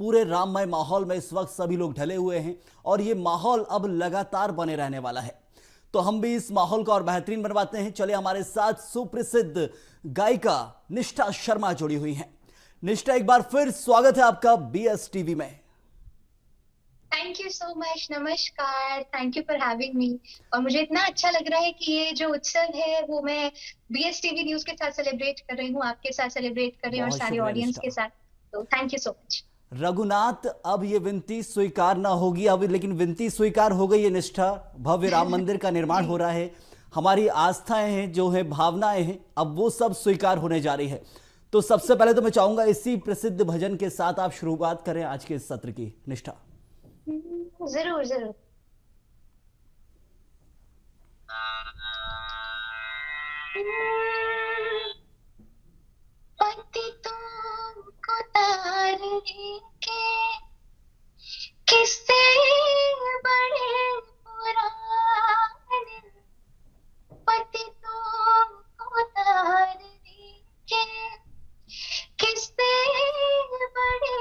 पूरे राममय माहौल में इस वक्त सभी लोग ढले हुए हैं और ये माहौल अब लगातार बने रहने वाला है। तो हम भी इस माहौल को और बेहतरीन बनवाते हैं। चले हमारे साथ सुप्रसिद्ध गायिका निष्ठा शर्मा जुड़ी हुई हैं। निष्ठा, एक बार फिर स्वागत है आपका बीएस टीवी में। Thank you so much. नमस्कार। Thank you for having me. और मुझे इतना अच्छा लग रहा है कि ये जो उत्सव है वो मैं बीएस टीवी न्यूज के साथ सेलिब्रेट कर रही हूँ, आपके साथ सेलिब्रेट कर रही हूँ और बहुत सारे शुक्रिया ऑडियंस निष्ठा। के साथ। तो thank you so much. Raghunath, अब ये विनती स्वीकार ना होगी, अब लेकिन विनती स्वीकार हो गई है निष्ठा। भव्य राम मंदिर का निर्माण हो जी। रहा है। हमारी आस्थाएं हैं, जो है भावनाएं हैं, अब वो सब स्वीकार होने जा रही है। तो सबसे पहले तो मैं चाहूंगा इसी प्रसिद्ध भजन के साथ आप शुरुआत करें आज के इस सत्र की। निष्ठा जरूर जरूर। पति तुमको तारने के किससे बड़े पुराने, पति तुमको तारने के किससे बड़े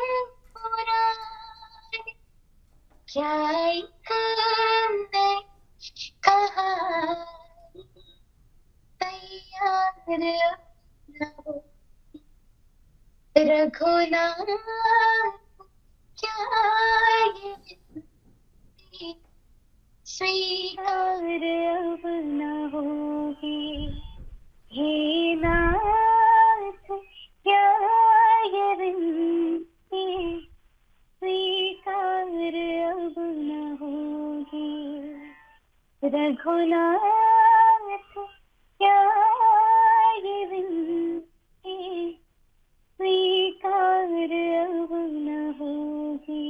पुराने, क्या एक नई कहानी तैयार न हो रघुनाथ, क्या ये विनती स्वीकार अब न होगी, हे नाथ क्या ये विनती स्वीकार अब न होगी, रघुनाथ क्या ये विनती स्वीकार अब न होगी।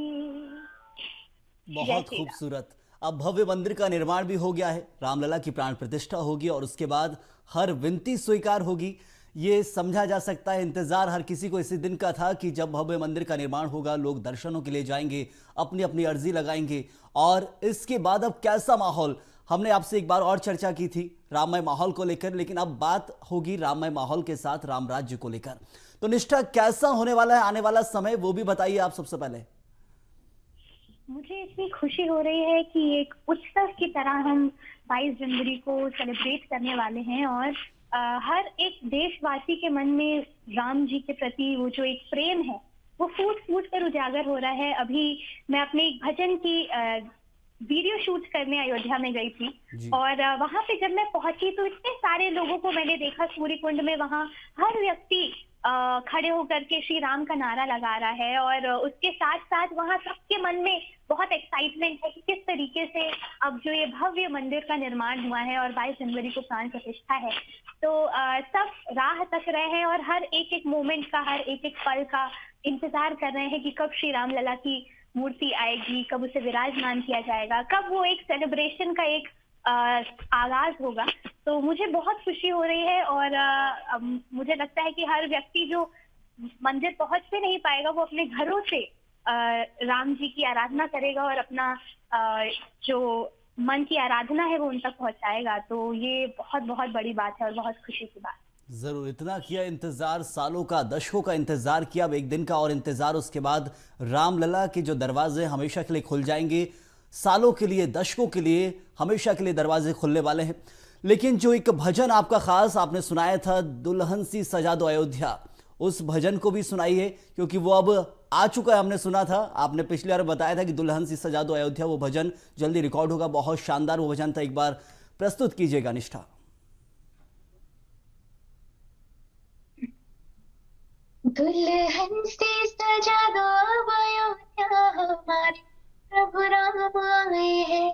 जय बहुत श्री राम। खूबसूरत। अब भव्य मंदिर का निर्माण भी हो गया है, रामलला की प्राण प्रतिष्ठा होगी और उसके बाद हर विनती स्वीकार होगी। ये समझा जा सकता है, इंतजार हर किसी को इसी दिन का था कि जब भव्य मंदिर का निर्माण होगा, लोग दर्शनों के लिए जाएंगे, अपनी अपनी अर्जी लगाएंगे। और इसके बाद अब कैसा माहौल, हमने आपसे एक बार और चर्चा की थी राममय माहौल को लेकर, लेकिन अब बात होगी राममय माहौल के साथ राम राज्य को लेकर। तो निष्ठा, कैसा होने वाला है आने वाला समय, वो भी बताइए आप सबसे पहले। मुझे इतनी खुशी हो रही है कि एक उत्सव की तरह हम 22 जनवरी को सेलिब्रेट करने वाले हैं और हर एक देशवासी के मन में राम जी के प्रति वो जो एक प्रेम है वो फूट फूट कर उजागर हो रहा है। अभी मैं अपने एक भजन की वीडियो शूट करने अयोध्या में गई थी जी। और वहां पे जब मैं पहुंची तो इतने सारे लोगों को मैंने देखा सूर्य कुंड में। वहां हर व्यक्ति खड़े होकर के श्री राम का नारा लगा रहा है और उसके साथ साथ वहां सबके मन में बहुत एक्साइटमेंट है कि किस तरीके से अब जो ये भव्य मंदिर का निर्माण हुआ है और 22 जनवरी को प्राण प्रतिष्ठा है। तो सब राह तक रहे हैं और हर एक एक मोमेंट का, हर एक एक पल का इंतजार कर रहे हैं कि कब श्री राम लला की मूर्ति आएगी, कब उसे विराजमान किया जाएगा, कब वो एक सेलिब्रेशन का एक आगाज होगा। तो मुझे बहुत खुशी हो रही है और मुझे लगता है कि हर व्यक्ति जो मंदिर पहुंच भी नहीं पाएगा वो अपने घरों से राम जी की आराधना करेगा और अपना जो मन की आराधना है वो उन तक पहुंचाएगा। तो ये बहुत बहुत बड़ी बात है और बहुत खुशी की बात। जरूर, इतना किया इंतजार, सालों का, दशकों का इंतजार किया, अब एक दिन का और इंतजार, उसके बाद रामलला के जो दरवाजे हमेशा के लिए खुल जाएंगे। सालों के लिए, दशकों के लिए, हमेशा के लिए दरवाजे खुलने वाले हैं। लेकिन जो एक भजन आपका खास आपने सुनाया था, दुल्हन सी सजा दो अयोध्या, उस भजन को भी सुनाइए क्योंकि वो अब आ चुका है। हमने सुना था, आपने पिछली बार बताया था कि दुल्हन सी सजा दो अयोध्या, वो भजन जल्दी रिकॉर्ड होगा। बहुत शानदार वो भजन था, एक बार प्रस्तुत कीजिएगा निष्ठा। दुल्हन से सजा दो अब अयोध्या, हमारे प्रभु राम आए हैं।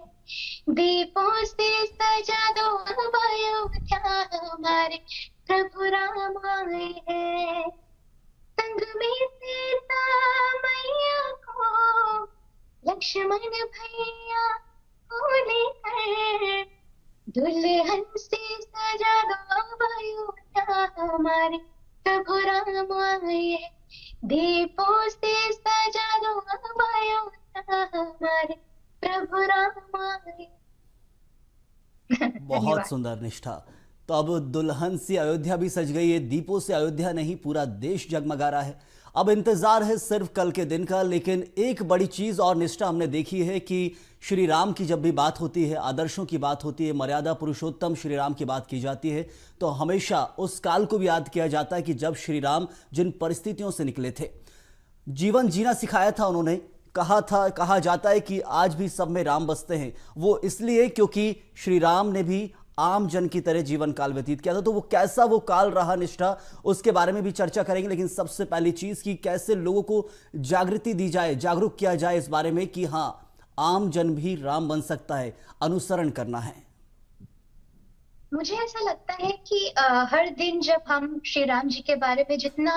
दीपों से सजा दो अब अयोध्या, हमारे प्रभु राम आए हैं। संग में सीता मैया को, लक्ष्मण भैया को लेकर, दुल्हन से सजा दो अब अयोध्या, हमारे प्रभु राम आए। दीपों से सजा दो अब अयोध्या, हमारे प्रभु राम आए। बहुत धन्यवाद। सुंदर निष्ठा। तो अब दुल्हन से अयोध्या भी सज गई है, दीपों से अयोध्या नहीं पूरा देश जगमगा रहा है। अब इंतजार है सिर्फ कल के दिन का। लेकिन एक बड़ी चीज और निष्ठा हमने देखी है कि श्री राम की जब भी बात होती है, आदर्शों की बात होती है, मर्यादा पुरुषोत्तम श्री राम की बात की जाती है, तो हमेशा उस काल को भी याद किया जाता है कि जब श्री राम जिन परिस्थितियों से निकले थे, जीवन जीना सिखाया था उन्होंने। कहा जाता है कि आज भी सब में राम बसते हैं। वो इसलिए क्योंकि श्री राम ने भी आम जन की तरह जीवन काल व्यतीत किया था। तो वो कैसा वो काल रहा, निष्ठा, उसके बारे में भी चर्चा करेंगे। लेकिन सबसे पहली चीज कि कैसे लोगों को जागृति दी जाए, जागरूक किया जाए इस बारे में कि हाँ, आम जन भी राम बन सकता है, अनुसरण करना है। मुझे ऐसा लगता है कि हर दिन जब हम श्री राम जी के बारे में जितना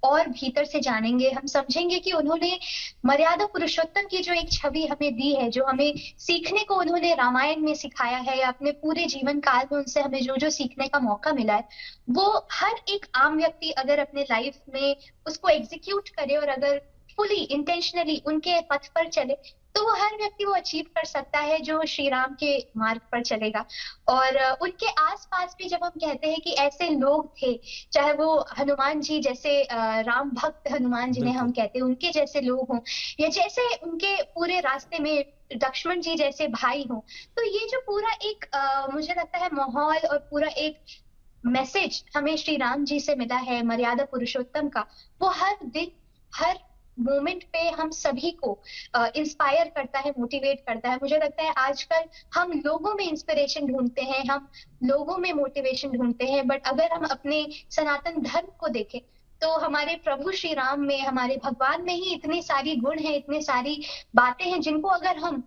और भीतर से जानेंगे, हम समझेंगे कि उन्होंने मर्यादा पुरुषोत्तम की जो एक छवि हमें दी है, जो हमें सीखने को उन्होंने रामायण में सिखाया है, या अपने पूरे जीवन काल में उनसे हमें जो जो सीखने का मौका मिला है, वो हर एक आम व्यक्ति अगर अपने लाइफ में उसको एग्जीक्यूट करे और अगर फुली इंटेंशनली उनके पथ पर चले, तो वो हर व्यक्ति वो अचीव कर सकता है जो श्री राम के मार्ग पर चलेगा। और उनके आसपास भी जब हम कहते हैं कि ऐसे लोग थे, चाहे वो हनुमान जी जैसे राम भक्त हनुमान जिन्हें हम कहते हैं, उनके जैसे लोग हों, या जैसे उनके पूरे रास्ते में लक्ष्मण जी जैसे भाई हों, तो ये जो पूरा एक मुझे लगता है माहौल और पूरा एक मैसेज हमें श्री राम जी से मिला है मर्यादा पुरुषोत्तम का, वो हर दिन हर मोमेंट पे हम सभी को इंस्पायर करता है, मोटिवेट करता है। मुझे लगता है आजकल हम लोगों में इंस्पिरेशन ढूंढते हैं, हम लोगों में मोटिवेशन ढूंढते हैं, बट अगर हम अपने सनातन धर्म को देखें तो हमारे प्रभु श्री राम में, हमारे भगवान में ही इतनी सारी गुण हैं, इतनी सारी बातें हैं जिनको अगर हम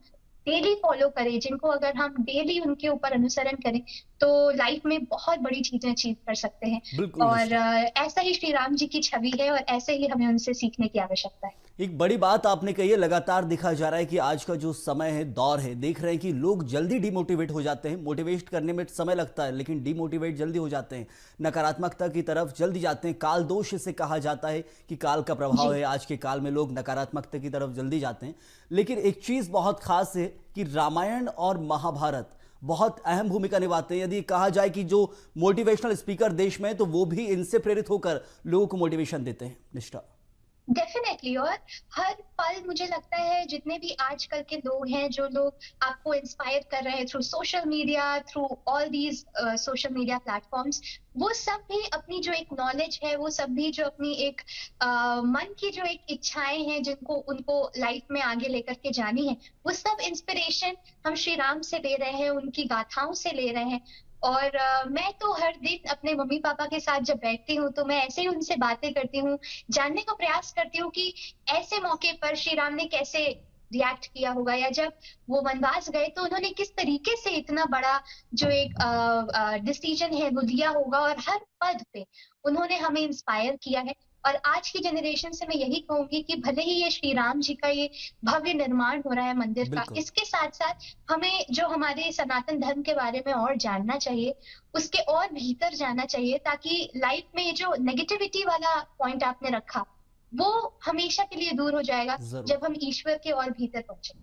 डेली फॉलो करें, जिनको अगर हम डेली उनके ऊपर अनुसरण करें, तो लाइफ में बहुत बड़ी चीजें अचीव कर सकते हैं। बिल्कुल और ऐसा ही श्री राम जी की छवि है और ऐसे ही हमें उनसे सीखने की आवश्यकता है। एक बड़ी बात आपने कही है, लगातार दिखा जा रहा है कि आज का जो समय है, दौर है, देख रहे हैं कि लोग जल्दी डिमोटिवेट हो जाते हैं। मोटिवेट करने में समय लगता है, लेकिन डिमोटिवेट जल्दी हो जाते हैं, नकारात्मकता की तरफ जल्दी जाते हैं। काल दोष इसे कहा जाता है कि काल का प्रभाव है। आज के काल में लोग नकारात्मकता की तरफ जल्दी जाते हैं। लेकिन एक चीज बहुत खास है कि रामायण और महाभारत बहुत अहम भूमिका निभाते हैं। यदि कहा जाए कि जो मोटिवेशनल स्पीकर देश में है, तो वो भी इनसे प्रेरित होकर लोगों को मोटिवेशन देते हैं। निष्ठा, डेफिनेटली। और हर पल मुझे लगता है जितने भी आजकल के लोग हैं, जो लोग आपको इंस्पायर कर रहे हैं through social media, through all these social media platforms, वो सब भी अपनी जो एक नॉलेज है, वो सब भी जो अपनी एक मन की जो एक इच्छाएं हैं, जिनको उनको लाइफ में आगे लेकर के जानी है, वो सब इंस्पिरेशन हम श्री राम से ले रहे हैं, उनकी गाथाओं से ले रहे हैं। और मैं तो हर दिन अपने मम्मी पापा के साथ जब बैठती हूँ, तो मैं ऐसे ही उनसे बातें करती हूँ, जानने का प्रयास करती हूँ कि ऐसे मौके पर श्री राम ने कैसे रिएक्ट किया होगा, या जब वो वनवास गए तो उन्होंने किस तरीके से इतना बड़ा जो एक डिसीजन है वो लिया होगा, और हर पद पे उन्होंने हमें इंस्पायर किया है। और आज की जनरेशन से मैं यही कहूंगी कि भले ही ये श्री राम जी का ये भव्य निर्माण हो रहा है मंदिर का, इसके साथ साथ हमें जो हमारे सनातन धर्म के बारे में और जानना चाहिए, उसके और भीतर जाना चाहिए, ताकि लाइफ में जो नेगेटिविटी वाला पॉइंट आपने रखा, वो हमेशा के लिए दूर हो जाएगा जब हम ईश्वर के और भीतर पहुंचे।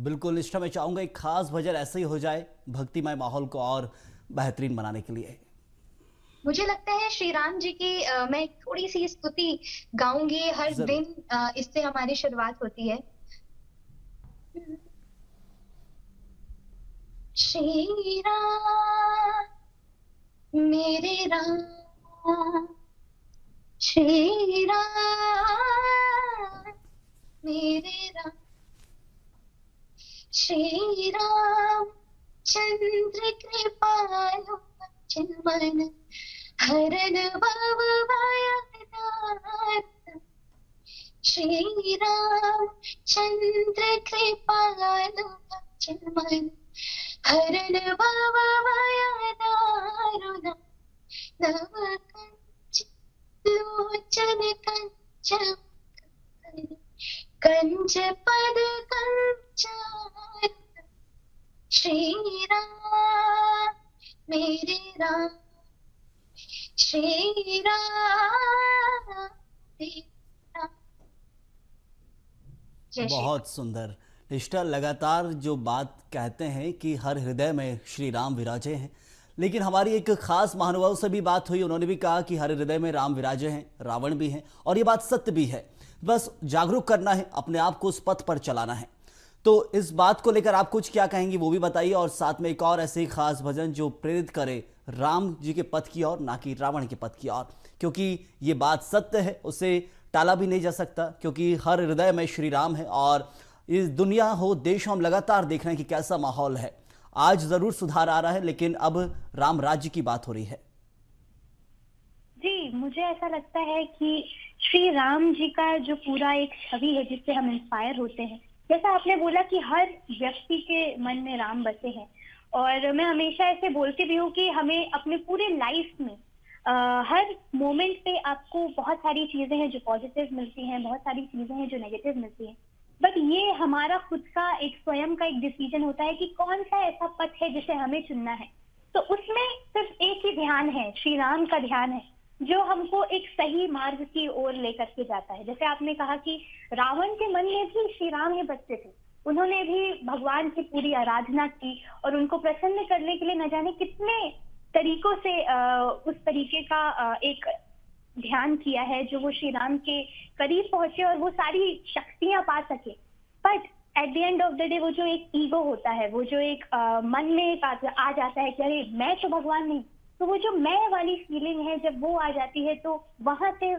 बिल्कुल निष्ठा, मैं चाहूंगा एक खास भजन ऐसे ही हो जाए भक्तिमय माहौल को और बेहतरीन बनाने के लिए। मुझे लगता है श्री राम जी की मैं थोड़ी सी स्तुति गाऊंगी हर दिन, इससे हमारी शुरुआत होती है। श्री राम मेरे राम, श्री राम मेरे राम, श्री राम चंद्र कृपालु चिन्मय हरण भव भयदार, श्री राम चंद्र कृपालु चिन्मय हरण भव भयदारुण, नव कंच लोचन कंच कंच पद कंचार, श्री राम मेरे राम, श्री राम मेरे राम। बहुत सुंदर निष्ठा, लगातार जो बात कहते हैं कि हर हृदय में श्री राम विराजे हैं, लेकिन हमारी एक खास महानुभाव से भी बात हुई, उन्होंने भी कहा कि हर हृदय में राम विराजे हैं, रावण भी हैं, और ये बात सत्य भी है। बस जागरूक करना है, अपने आप को उस पथ पर चलाना है। तो इस बात को लेकर आप कुछ क्या कहेंगी वो भी बताइए, और साथ में एक और ऐसे ही खास भजन जो प्रेरित करे राम जी के पथ की ओर, ना कि रावण के पथ की ओर, क्योंकि ये बात सत्य है, उसे टाला भी नहीं जा सकता, क्योंकि हर हृदय में श्री राम है। और इस दुनिया हो, देश हो, हम लगातार देख रहे हैं कि कैसा माहौल है। आज जरूर सुधार आ रहा है, लेकिन अब राम राज्य की बात हो रही है। जी, मुझे ऐसा लगता है कि श्री राम जी का जो पूरा एक छवि है जिससे हम इंस्पायर होते हैं, जैसा आपने बोला कि हर व्यक्ति के मन में राम बसे हैं, और मैं हमेशा ऐसे बोलती भी हूँ कि हमें अपने पूरे लाइफ में हर मोमेंट पे आपको बहुत सारी चीजें हैं जो पॉजिटिव मिलती हैं, बहुत सारी चीजें हैं जो नेगेटिव मिलती हैं, बट ये हमारा खुद का एक स्वयं का एक डिसीजन होता है कि कौन सा ऐसा पथ है जिसे हमें चुनना है। तो उसमें सिर्फ एक ही ध्यान है, श्री राम का ध्यान है, जो हमको एक सही मार्ग की ओर लेकर के जाता है। जैसे आपने कहा कि रावण के मन में भी श्री राम ही बसते थे, उन्होंने भी भगवान की पूरी आराधना की और उनको प्रसन्न करने के लिए न जाने कितने तरीकों से उस तरीके का एक ध्यान किया है जो वो श्री राम के करीब पहुंचे और वो सारी शक्तियां पा सके। But at the end of the day वो जो एक ईगो होता है, वो जो एक मन में एक आ जाता है कि अरे मैं तो भगवान नहीं, तो वो जो मैं वाली फीलिंग है जब वो आ जाती है, तो वहां से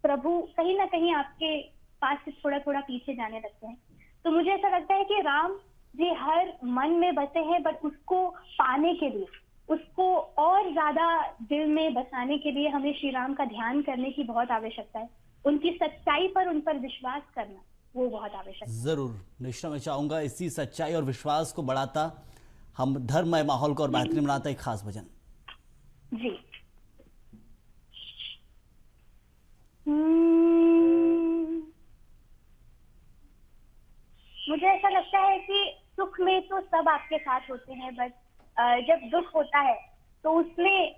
प्रभु कहीं ना कहीं आपके पास से थोड़ा थोड़ा पीछे जाने लगते हैं। तो मुझे ऐसा लगता है कि राम जी हर मन में बसे हैं, बट उसको पाने के लिए, उसको और ज्यादा दिल में बसाने के लिए हमें श्री राम का ध्यान करने की बहुत आवश्यकता है। उनकी सच्चाई पर, उन पर विश्वास करना वो बहुत आवश्यक है। जरूर निष्ठा, मैं चाहूंगा इसी सच्चाई और विश्वास को बढ़ाता हम धर्ममय माहौल को और बेहतरीन बनाता एक खास भजन। जी, मुझे ऐसा लगता है कि सुख में तो सब आपके साथ होते हैं, बट जब दुख होता है तो उसमें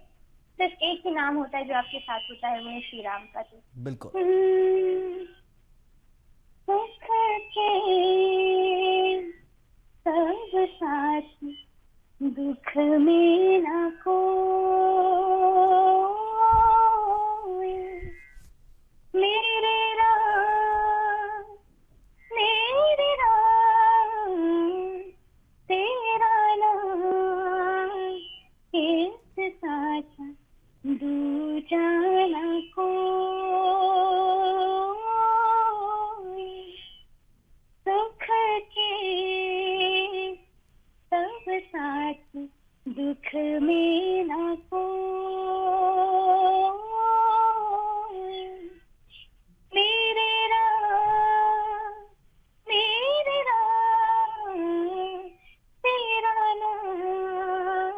सिर्फ एक ही नाम होता है जो आपके साथ होता है, वो है श्री राम का। तो बिल्कुल सुख के सब साथ, दुख में ना कोई, मेरे राम तेरा नाम एक साथ दूजा ना कोई, सुख के सब साथ, दुख में ना कोई, मेरे राम तेरा नाम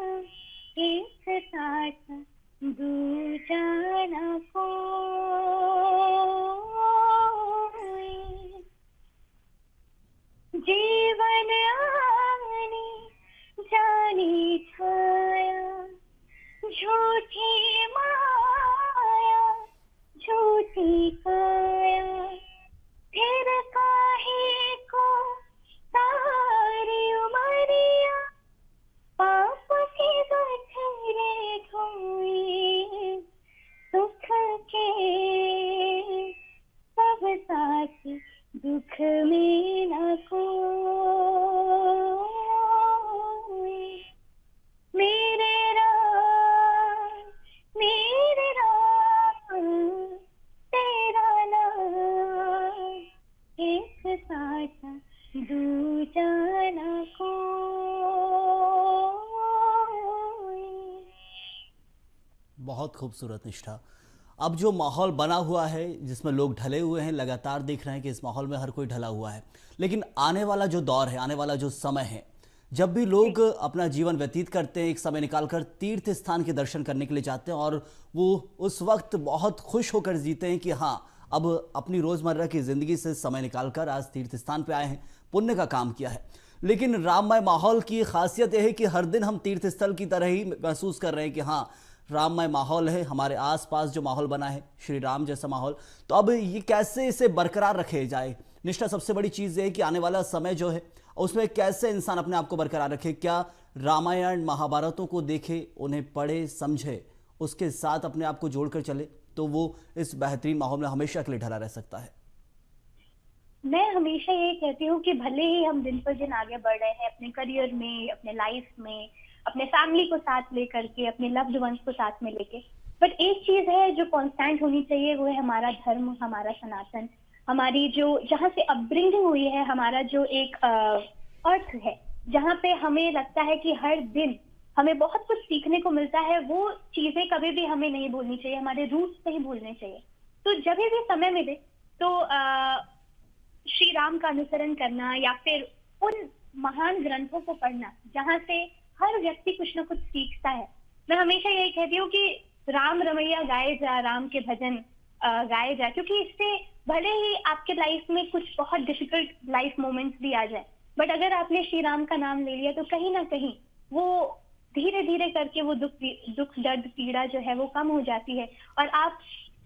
एक साथ दूजा ना कोई, जीवन आने जाने छाया, झूठी माया, झूठी काया, फिर काहे को सारी उमरिया, पाप के गठरे ढोए, सुख के सब साथ, दुख में ना कोई, मेरे राम तेरा नाम एक साथ दूजा ना कोई। बहुत खूबसूरत निष्ठा। अब जो माहौल बना हुआ है जिसमें लोग ढले हुए हैं, लगातार देख रहे हैं कि इस माहौल में हर कोई ढला हुआ है, लेकिन आने वाला जो दौर है, आने वाला जो समय है, जब भी लोग अपना जीवन व्यतीत करते हैं, एक समय निकालकर तीर्थ स्थान के दर्शन करने के लिए जाते हैं, और वो उस वक्त बहुत खुश होकर जीते हैं कि हाँ, अब अपनी रोजमर्रा की जिंदगी से समय निकालकर आज तीर्थ स्थान पे आए हैं, पुण्य का काम किया है। लेकिन राममय माहौल की खासियत यह है कि हर दिन हम तीर्थ स्थल की तरह ही महसूस कर रहे हैं कि हाँ, राममय माहौल है, हमारे आसपास जो माहौल बना है श्री राम जैसा माहौल। तो अब ये कैसे इसे बरकरार रखे जाए? निष्ठा, सबसे बड़ी चीज़ ये है कि आने वाला समय जो है, उसमें कैसे इंसान अपने आप को बरकरार रखे? क्या रामायण महाभारतों को देखे, उन्हें पढ़े समझे, उसके साथ अपने आप को जोड़कर चले तो वो इस बेहतरीन माहौल में हमेशा के लिए ढला रह सकता है? मैं हमेशा ये कहती हूँ कि भले ही हम दिन पर दिन आगे बढ़ रहे हैं अपने करियर में, अपने लाइफ में, अपने फैमिली को साथ लेकर के, अपने लव्ड वंस को साथ में लेके, बट एक चीज है जो कांस्टेंट होनी चाहिए, वो है हमारा धर्म, हमारा सनातन, हमारी जो जहाँ से अपब्रिंगिंग हुई है, हमारा जो एक अर्थ है, जहाँ पे हमें लगता है कि हर दिन हमें बहुत कुछ सीखने को मिलता है, वो चीजें कभी भी हमें नहीं भूलनी चाहिए, हमारे रूट्स नहीं भूलने चाहिए। तो जब भी समय मिले तो श्री राम का अनुसरण करना या फिर उन महान ग्रंथों को पढ़ना जहाँ से हर व्यक्ति कुछ ना कुछ सीखता है। मैं हमेशा यही कहती हूँ कि राम रमैया गाए जा, राम के भजन गाए जा, क्योंकि इससे भले ही आपके लाइफ में कुछ बहुत डिफिकल्ट लाइफ मोमेंट्स भी आ जाए, बट अगर आपने श्री राम का नाम ले लिया तो कहीं ना कहीं वो धीरे धीरे करके वो दुख दर्द पीड़ा जो है वो कम हो जाती है और आप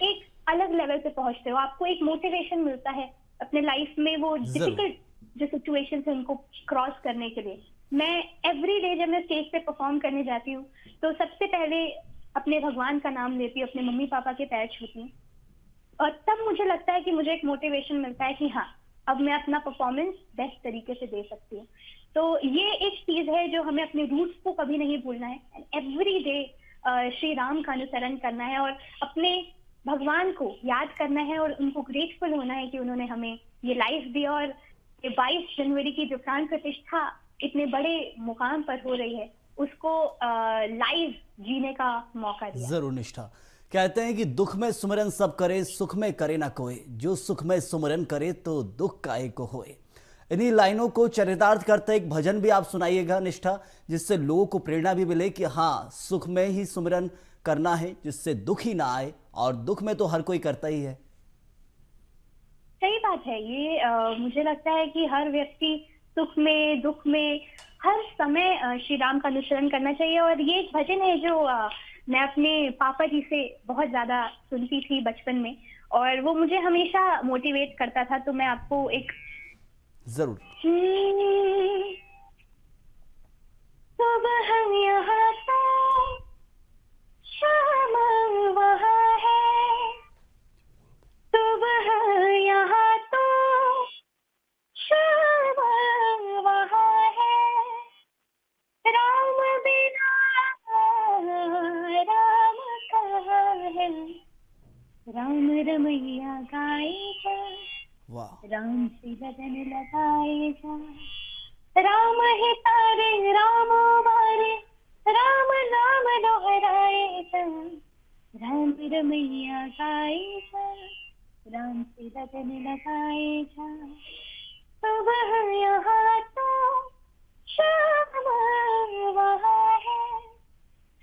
एक अलग लेवल पे पहुंचते हो। आपको एक मोटिवेशन मिलता है अपने लाइफ में वो डिफिकल्ट जो सिचुएशन है उनको क्रॉस करने के लिए। मैं एवरी डे जब मैं स्टेज पे परफॉर्म करने जाती हूँ तो सबसे पहले अपने भगवान का नाम लेती हूँ, अपने मम्मी पापा के पैर छूती हूँ और तब मुझे लगता है कि मुझे एक मोटिवेशन मिलता है कि हाँ, अब मैं अपना परफॉर्मेंस बेस्ट तरीके से दे सकती हूँ। तो ये एक चीज है जो हमें अपने रूट्स को कभी नहीं भूलना है। एवरी डे श्री राम का अनुसरण करना है और अपने भगवान को याद करना है और उनको ग्रेटफुल होना है कि उन्होंने हमें ये लाइफ दी और ये 22 जनवरी की जो प्राण प्रतिष्ठा इतने बड़े मुकाम पर हो रही है उसको लाइव जीने का मौका दिया। जरूर निष्ठा। कहते हैं कि दुख में सुमरन सब करे, सुख में करे ना कोई, जो सुख में सुमरन करे तो दुख काहे को होए। इन्हीं लाइनों को चरितार्थ करते एक भजन भी आप सुनाइएगा निष्ठा, जिससे लोगों को प्रेरणा भी मिले कि हाँ, सुख में ही सुमरन करना है जिससे दुख ही ना आए, और दुख में तो हर कोई करता ही है। सही बात है ये। मुझे लगता है कि हर व्यक्ति सुख में दुख में हर समय श्री राम का अनुसरण करना चाहिए। और ये एक भजन है जो मैं अपने पापा जी से बहुत ज्यादा सुनती थी बचपन में और वो मुझे हमेशा मोटिवेट करता था। तो मैं आपको एक जरूर। सुबह हम यहाँ तो शाम वहाँ है, सुबह यहाँ तो शाम वहाँ है, राम बिना राम कहाँ है, राम रमैया गाए जा, वाह। राम से लगन लगाए जा, राम ही तारे राम बारे, राम नाम दोहराए जा, राम रमैया गाए जा, राम से लगन लगाए जा, सुबह यहाँ तो शाम वहाँ है,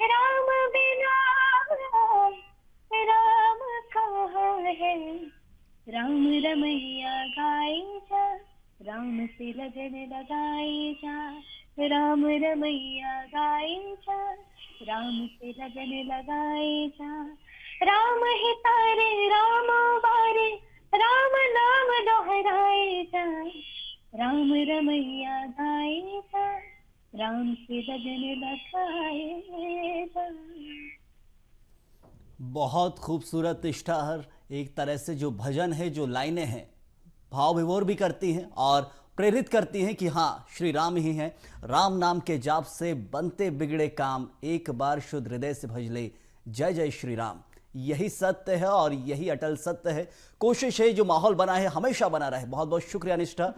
राम बिना राम कहाँ है, राम रमैया गाए जा, राम से लगन लगाए जा, राम रमैया गाए जा, राम से लगन लगाए जा, राम ही तारे राम बारे, राम नाम दोहराए जा, राम रमैया गाए जा, राम से लगन लगाए जा। बहुत खूबसूरत इश्तहार, एक तरह से जो भजन है, जो लाइनें हैं, भाव विभोर भी करती हैं और प्रेरित करती हैं कि हाँ, श्री राम ही हैं। राम नाम के जाप से बनते बिगड़े काम, एक बार शुद्ध हृदय से भज ले, जय जय श्री राम। यही सत्य है और यही अटल सत्य है। कोशिश है जो माहौल बना है हमेशा बना रहे। बहुत बहुत शुक्रिया निष्ठा,